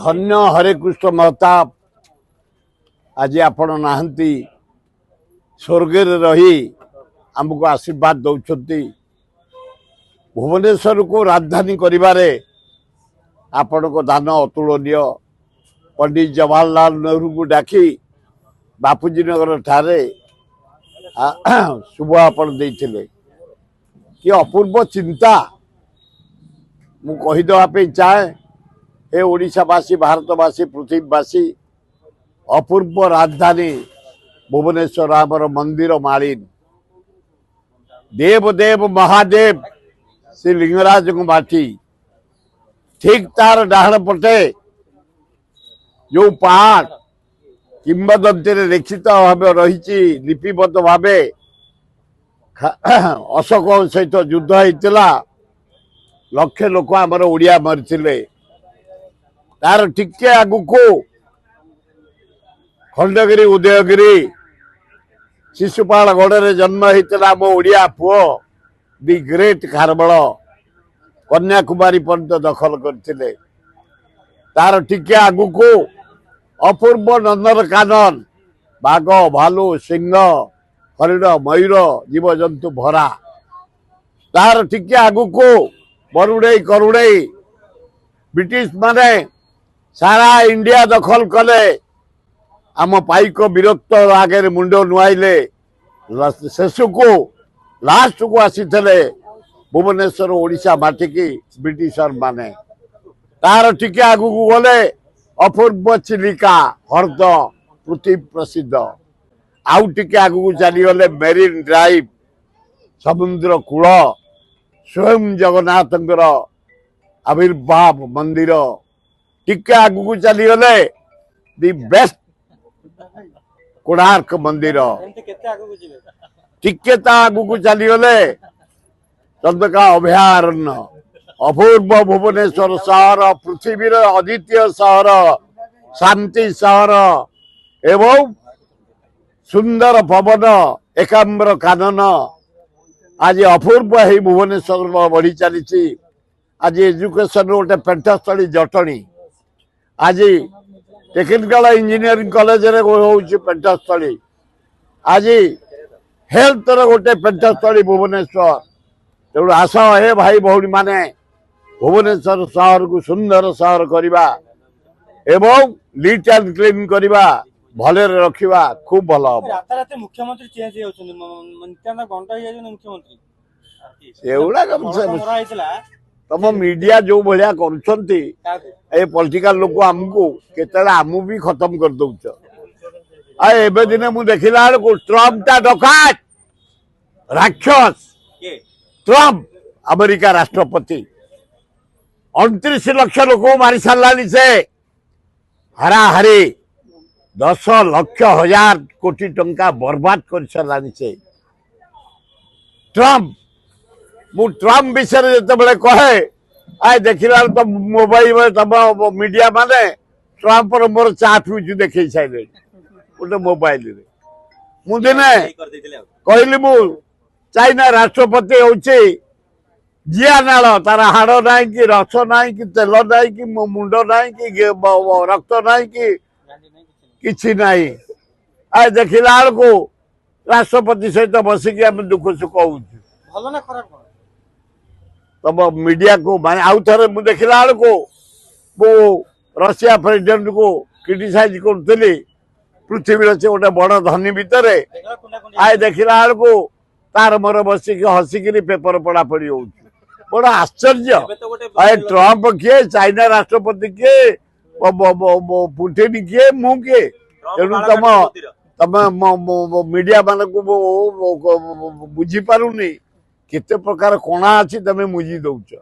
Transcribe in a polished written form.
धन्य हरे कृष्ण महताब आज आपण नाहंती स्वर्ग रही आमको आशीर्वाद दौरान भुवनेश्वर को राजधानी करिबारे आपण को दान अतुलनीय। पंडित जवाहरलाल नेहरू को डाकी बापूजी नगर ठारे शुभ आपण देइथिले कि अपूर्व चिंता मु कहीदेवाई चाहे हे ओडिशावासी भारतवासी पृथ्वीवासी अपूर्व राजधानी भुवनेश्वर आमर मंदिर मालिन देव देव महादेव श्री लिंगराज को माटी ठीक तार डाहण पटे जो पहाड़ किंबदंती लिखित भाव रही लिपिबद्ध भाव अशोक सहित युद्ध होता लक्षे लोक आमर ओडिया मरी तार टिके आगुक खंडगिरी उदयगिरी शिशुपाल गढ़ जन्म होता मो ओडिया पुओ दि ग्रेट खारबल कन्याकुमारी पर्यंत दखल करते तार टिके आगुक अपूर्व नंदन कानन बाघ भालू सिंह हरिण मयूर जीवजंतु भरा तार टिके आगुक बरुड़े करुड़े ब्रिटिश माने सारा इंडिया दखल कले आम पाइक वीरत्व आगे मुंड नुआइले शेष को लास्ट को आसी भुवनेश्वर ओडिशा माटी की ब्रिटिशर माने तार टिके आगु गले अपूर्व चिलिका हर्द पृथ्वी प्रसिद्ध आउ टिके आगु चलीगले मेरीन ड्राइव समुद्र कूल स्वयं जगन्नाथ आविर्भाव मंदिर टिके आगु चलीगले दि बेस्ट कोणार्क मंदिर टिके आगु चलीगले चंद्रका अभयारण्य अपूर्व भुवनेश्वर सहर पृथ्वी अद्वितीय सहर शांति सहर एवं सुंदर पवन एकाम्र कानन आज अपूर्व है भुवनेश्वर बढ़ी चली आज एजुकेशन गोटे पेंटस्थली जटणी आज टेक्निकल इंजीनियरिंग कॉलेज रे होउची पेंटस्थली आज हेल्थ रो गोटे पेंटस्थली भुवनेश्वर तेणु आस हे भाई भौणी माने भुवनेश्वर सहर को सुंदर सहर करवा एवं लीट एंड क्लीन करवा भले रखा खूब भल हम मुख्यमंत्री चेंज मुख्यमंत्री तुम मीडिया जो भाया कर पॉलिटिकल लोक आमको केते आमु भी खत्म कर दौच एबे दिने मु देखिला बेलू ट्रम्प टा डकायत राक्षस ट्रम्प अमेरिका राष्ट्रपति 29 लाख लोक मारी सारानी से हाराहारी 10 लाख हजार कोटी टंका बर्बाद कर सारानी से ट्रम्प मु ट्रम्प विषय जो कहे आए देखला तो मोबाइल में तम मीडिया माने ट्रम्प मोर चा पीछू देखे सारे गोटे मोबाइल मुदिने कहली मु चाइना राष्ट्रपति होची जिया नाल तार हाड़ ना कि रस ना कि तेल ना कि मुंड ना कि रक्त ना कि नहीं आए देखला बेलू राष्ट्रपति सहित बसिक दुख सुख हो तब मीडिया को माने आउ थे मुझे देखला बेलू मु रशिया प्रेसिडेंट को क्रिटिसाइज करी पृथ्वी से गोटे बड़ धनी भितर आए देखला बेलू तार मोर बसिक हसिकी पेपर पढ़ापढ़ी हो बड़ा आश्चर्य आए ट्रम्प किए चाइना राष्ट्रपति किए पुटिन किए मु किए तेणु तम मीडिया मान को बुझी पारुनी केते प्रकार कोणा अच्छी तमें मुझी दौच।